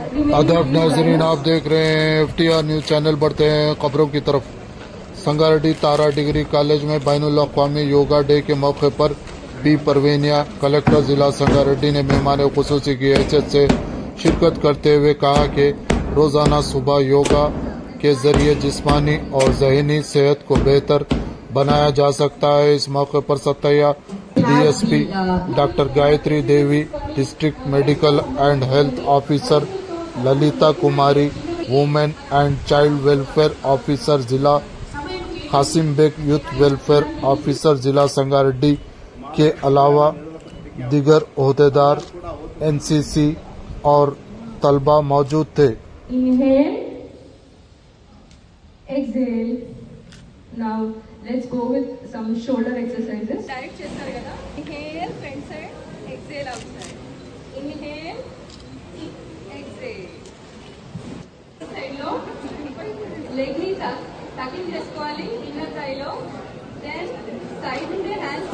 आदाब नाजरीन, आप देख रहे हैं FTR न्यूज चैनल। बढ़ते हैं खबरों की तरफ। संगारेड्डी तारा डिग्री कॉलेज में बैनुल अक़वामी योगा डे के मौके पर बी परवीनिया कलेक्टर जिला संगारेड्डी ने मेहमान खुसूसी की हैसियत से शिरकत करते हुए कहा कि रोजाना सुबह योगा के जरिए जिस्मानी और जहनी सेहत को बेहतर बनाया जा सकता है। इस मौके पर Sataiah DSP doctor Gayatri Devi, district medical and health officer Lalitha Kumari, women and child welfare officer जिला, Kasim Baig youth welfare officer जिला संगारेड्डी के अलावा दीगर ओहदेदार, NCC और तलबा मौजूद थे। Exhale. Now let's go with some shoulder exercises. Direct chestar kada. Inhale, front side. Exhale, outside. Inhale, exhale. Side lo leg ni tucking chesukovali inner thigh lo. Then side unde hands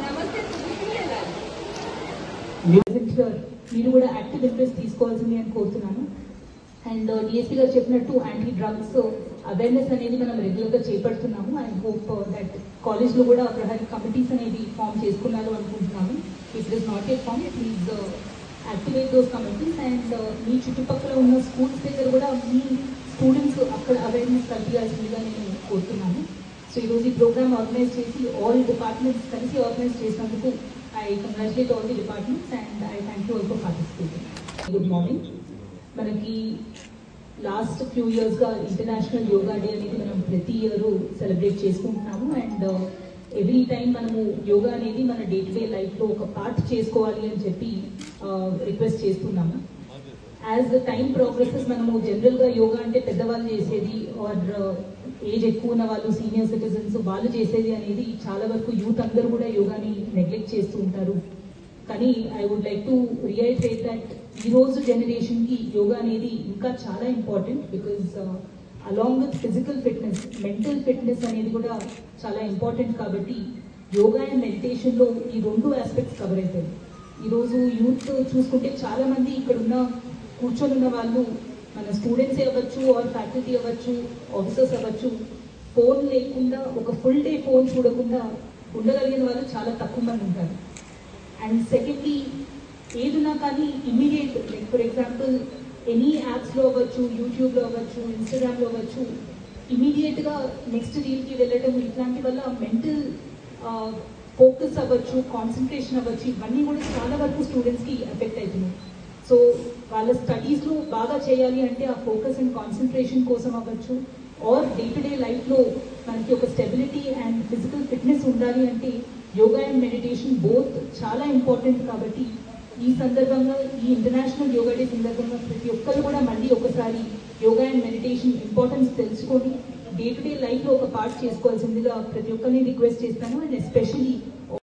namaste position వెళ్ళాలి. మీరు కూడా active interest తీసుకోవాల్సింది అని కోరుతున్నాను. And DSP గారు చెప్పినట్టు anti drugs awareness అనేది మనం రెగ్యులర్ గా చేపడుతున్నాము. ఐ హోప్ దట్ కాలేజ్ లో కూడా ప్రహరీ కమిటీస్ అనేది ఫామ్ చేసుకున్నారు అనుకుంటున్నాము. If it is not at form, please activate those committees. And మీ చుట్టుపక్కల ఉన్న స్కూల్స్ దగ్గర కూడా మీ స్టూడెంట్స్ అక్కడ అవేర్నెస్ కల్పించాల్సిందిగా నేను కోరుతున్నాను. సో ఈరోజు ఈ ప్రోగ్రామ్ ఆర్గనైజ్ చేసి ఆల్ డిపార్ట్మెంట్స్ కలిసి ఆర్గనైజ్ చేసినందుకు I congratulate all the departments and I thank you all for participating. Good morning. మనకి లాస్ట్ ఫ్యూ ఇయర్స్గా ఇంటర్నేషనల్ యోగా డే అనేది మనం ప్రతి ఇయర్ సెలబ్రేట్ చేసుకుంటున్నాము. అండ్ ఎవ్రీ టైం మనము యోగా అనేది మన డే టు డే లైఫ్లో ఒక పార్ట్ చేసుకోవాలి అని చెప్పి రిక్వెస్ట్ చేస్తున్నాము. యాజ్ ద టైం ప్రోగ్రెసెస్ మనము జనరల్గా యోగా అంటే పెద్దవాళ్ళు చేసేది ఆర్ ఏజ్ ఎక్కువ ఉన్న వాళ్ళు, సీనియర్ సిటిజన్స్ వాళ్ళు చేసేది అనేది చాలా వరకు యూత్ అందరూ కూడా యోగాని నెగ్లెక్ట్ చేస్తూ ఉంటారు. కానీ I would like to reiterate that ఈ రోజు జనరేషన్ కి యోగా అనేది ఇంకా చాలా important. Because along with physical fitness, mental fitness అనేది కూడా చాలా ఇంపార్టెంట్. కాబట్టి యోగా అండ్ మెడిటేషన్ లో ఈ రెండు ఆస్పెక్ట్స్ కవర్ అవుతాయి. ఈరోజు యూత్ చూసుకుంటే చాలా మంది ఇక్కడ ఉన్న కూర్చొని ఉన్న వాళ్ళు మన స్టూడెంట్స్ అవ్వచ్చు, ఆర్ ఫ్యాకల్టీ అవ్వచ్చు, ఆఫీసర్స్ అవ్వచ్చు, ఫోన్ లేకుండా ఒక ఫుల్ డే ఫోన్ చూడకుండా ఉండగలిగిన వాళ్ళు చాలా తక్కువ మంది ఉంటారు. అండ్ సెకండ్లీ, ఏదున్నా కానీ immediate, like for example any యాప్స్లో అవ్వచ్చు, యూట్యూబ్లో అవ్వచ్చు, ఇన్స్టాగ్రామ్లో అవ్వచ్చు, ఇమీడియట్గా నెక్స్ట్ రీల్కి వెళ్ళటం ఇట్లాంటి వల్ల మెంటల్ ఫోకస్ అవ్వచ్చు, కాన్సన్ట్రేషన్ అవ్వచ్చు, ఇవన్నీ కూడా చాలా వరకు స్టూడెంట్స్కి ఎఫెక్ట్ అవుతున్నాయి. సో వాళ్ళ స్టడీస్లో బాగా చేయాలి అంటే ఆ ఫోకస్ అండ్ కాన్సన్ట్రేషన్ కోసం అవ్వచ్చు, ఆర్ డే టు డే లైఫ్లో మనకి ఒక స్టెబిలిటీ అండ్ ఫిజికల్ ఫిట్నెస్ ఉండాలి అంటే యోగా అండ్ మెడిటేషన్ బోత్ చాలా ఇంపార్టెంట్. కాబట్టి ఈ సందర్భంగా, ఈ ఇంటర్నేషనల్ యోగా డే సందర్భంగా ప్రతి ఒక్కరు కూడా మళ్ళీ ఒకసారి యోగా అండ్ మెడిటేషన్ ఇంపార్టెన్స్ తెలుసుకొని డే టు డే లైఫ్లో ఒక పార్ట్ చేసుకోవాల్సిందిగా ప్రతి ఒక్కరిని రిక్వెస్ట్ చేస్తాను. And especially